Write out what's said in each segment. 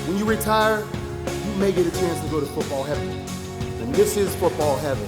When you retire, you may get a chance to go to football heaven. And this is football heaven.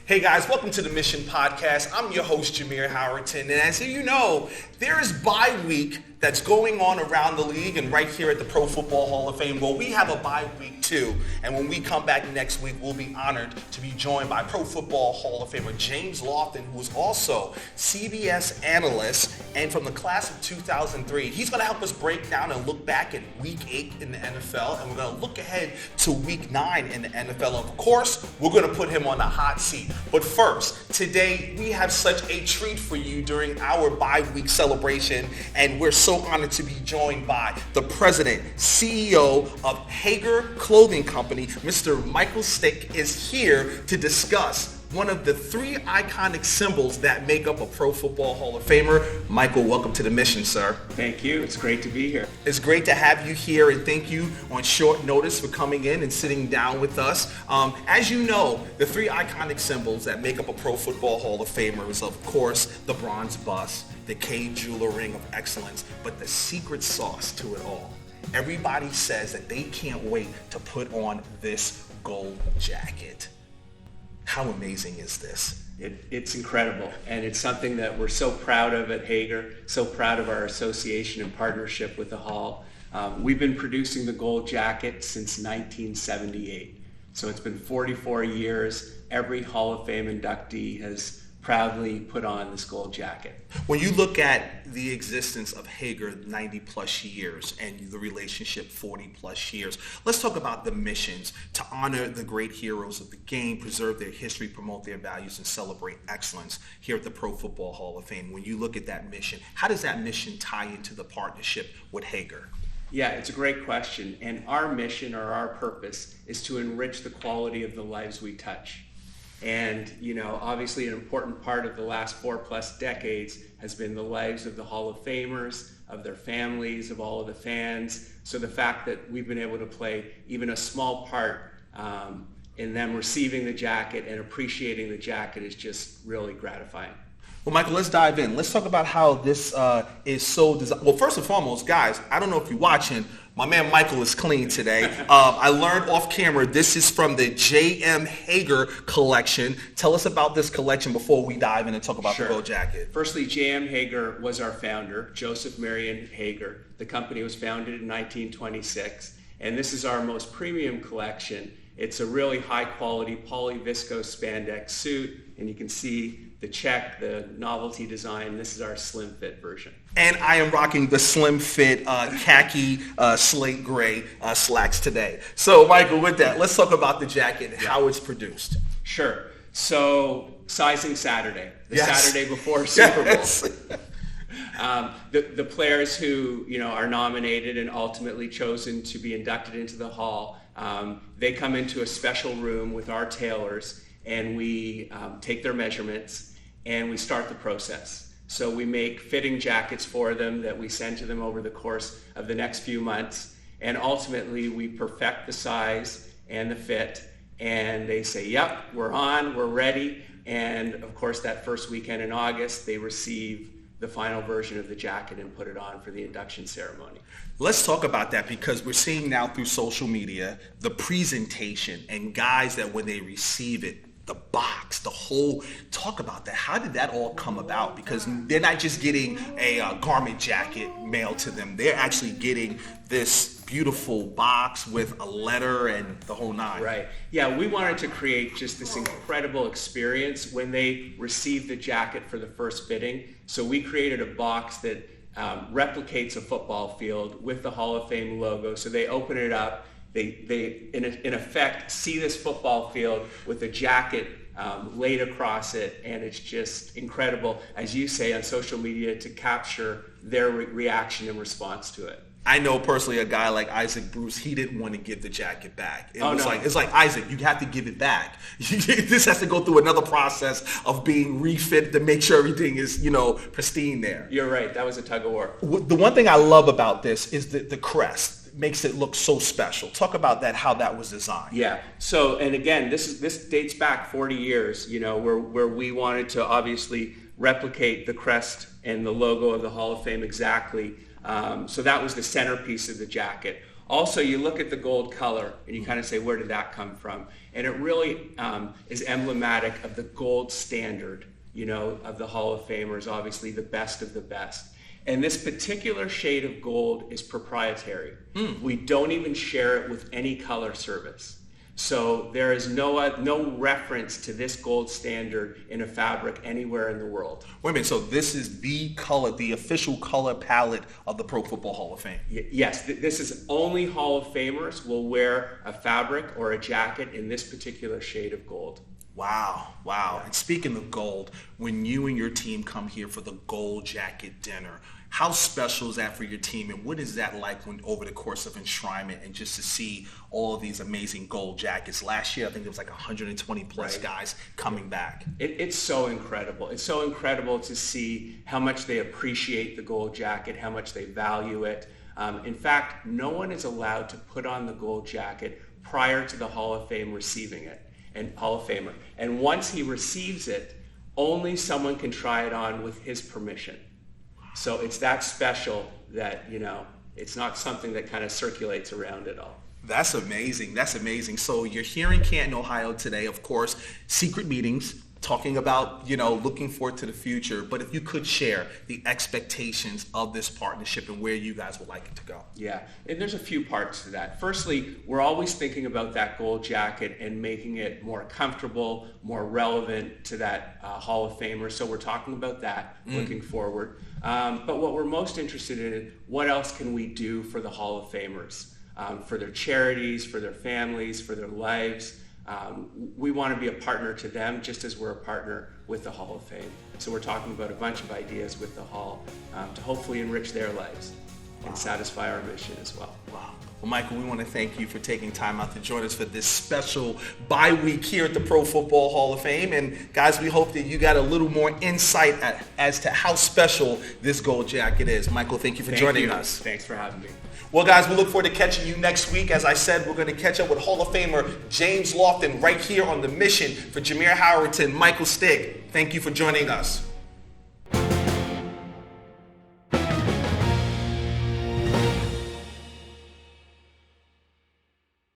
Hey guys, welcome to the Mission Podcast. I'm your host, Jameer Howerton, and as you know, there is bye week that's going on around the league and right here at the Pro Football Hall of Fame. Well, we have a bye week too, and when we come back next week, we'll be honored to be joined by Pro Football Hall of Famer James Lofton, who is also CBS analyst and from the class of 2003. He's going to help us break down and look back at Week 8 in the NFL, and we're going to look ahead to Week 9 in the NFL. Of course, we're going to put him on the hot seat. But first, today we have such a treat for you during our bye week celebration, and we're so honored to be joined by the president, CEO of Haggar Clothing Company. Mr. Michael Stitt is here to discuss one of the three iconic symbols that make up a Pro Football Hall of Famer. Michael, welcome to the Mission, sir. Thank you. It's great to be here. It's great to have you here, and thank you on short notice for coming in and sitting down with us. As you know, the three iconic symbols that make up a Pro Football Hall of Famer is, of course, the bronze bust, the K Jeweler Ring of Excellence, but the secret sauce to it all. Everybody says that they can't wait to put on this gold jacket. How amazing is this? It's incredible, and it's something that we're so proud of at Haggar, so proud of our association and partnership with the Hall. We've been producing the gold jacket since 1978, so it's been 44 years. Every Hall of Fame inductee has proudly put on this gold jacket. When you look at the existence of Haggar 90 plus years and the relationship 40 plus years, let's talk about the missions to honor the great heroes of the game, preserve their history, promote their values, and celebrate excellence here at the Pro Football Hall of Fame. When you look at that mission, how does that mission tie into the partnership with Haggar? Yeah, it's a great question. And our mission or our purpose is to enrich the quality of the lives we touch. And, you know, obviously an important part of the last 4+ decades has been the lives of the Hall of Famers, of their families, of all of the fans. So the fact that we've been able to play even a small part in them receiving the jacket and appreciating the jacket is just really gratifying. Well, Michael, let's dive in. Let's talk about how this is so designed. Well, first and foremost, guys, I don't know if you're watching, my man Michael is clean today. I learned off camera, this is from the J.M. Haggar collection. Tell us about this collection before we dive in and talk about the gold jacket. Firstly, J.M. Haggar was our founder, Joseph Marion Haggar. The company was founded in 1926, and this is our most premium collection. It's a really high-quality polyviscose spandex suit, and you can see the check, the novelty design. This is our slim fit version. And I am rocking the slim fit khaki slate gray slacks today. So Michael, with that, let's talk about the jacket and how it's produced. Sure. So sizing Saturday, the Saturday before Super Bowl. The players who are nominated and ultimately chosen to be inducted into the Hall, they come into a special room with our tailors, and we take their measurements and we start the process. So we make fitting jackets for them that we send to them over the course of the next few months, and ultimately we perfect the size and the fit, and they say, yep, we're on, we're ready. And of course that first weekend in August, they receive the final version of the jacket and put it on for the induction ceremony. Let's talk about that, because we're seeing now through social media the presentation and guys that when they receive it, the box, the whole, talk about that. How did that all come about? Because they're not just getting a garment jacket mailed to them. They're actually getting this beautiful box with a letter and the whole nine. Right. Yeah, we wanted to create just this incredible experience when they receive the jacket for the first fitting. So we created a box that replicates a football field with the Hall of Fame logo. So they open it up. They in effect see this football field with a jacket laid across it, and it's just incredible, as you say, on social media to capture their reaction and response to it. I know personally a guy like Isaac Bruce, he didn't want to give the jacket back. It's like, Isaac, you have to give it back. This has to go through another process of being refit to make sure everything is, pristine there. You're right. That was a tug of war. The one thing I love about this is the crest. It makes it look so special. Talk about that, how that was designed. Yeah. So, and again, this dates back 40 years, where we wanted to obviously replicate the crest and the logo of the Hall of Fame exactly. So that was the centerpiece of the jacket. Also, you look at the gold color and you kind of say, where did that come from? And it really is emblematic of the gold standard, of the Hall of Famers, obviously the best of the best. And this particular shade of gold is proprietary. We don't even share it with any color service. So there is no reference to this gold standard in a fabric anywhere in the world. Wait a minute, so this is the color, the official color palette of the Pro Football Hall of Fame? Yes, this is only Hall of Famers will wear a fabric or a jacket in this particular shade of gold. Wow. And speaking of gold, when you and your team come here for the gold jacket dinner, how special is that for your team, and what is that like over the course of enshrinement and just to see all of these amazing gold jackets? Last year, I think there was like 120 plus guys coming back. It's so incredible. It's so incredible to see how much they appreciate the gold jacket, how much they value it. In fact, no one is allowed to put on the gold jacket prior to the Hall of Fame receiving it, and Hall of Famer. And once he receives it, only someone can try it on with his permission. So it's that special that, it's not something that kind of circulates around at all. That's amazing. So you're here in Canton, Ohio today, of course, secret meetings, talking about, looking forward to the future. But if you could share the expectations of this partnership and where you guys would like it to go. Yeah, and there's a few parts to that. Firstly, we're always thinking about that gold jacket and making it more comfortable, more relevant to that Hall of Famer. So we're talking about that, looking forward. But what we're most interested in, what else can we do for the Hall of Famers, for their charities, for their families, for their lives. We want to be a partner to them just as we're a partner with the Hall of Fame. So we're talking about a bunch of ideas with the Hall to hopefully enrich their lives and satisfy our mission as well. Wow. Well, Michael, we want to thank you for taking time out to join us for this special bye week here at the Pro Football Hall of Fame. And guys, we hope that you got a little more insight as to how special this gold jacket is. Michael, thank you for joining us. Thanks for having me. Well, guys, we look forward to catching you next week. As I said, we're going to catch up with Hall of Famer James Lofton right here on The Mission. For Jameer Howerton, Michael Stitt, thank you for joining us.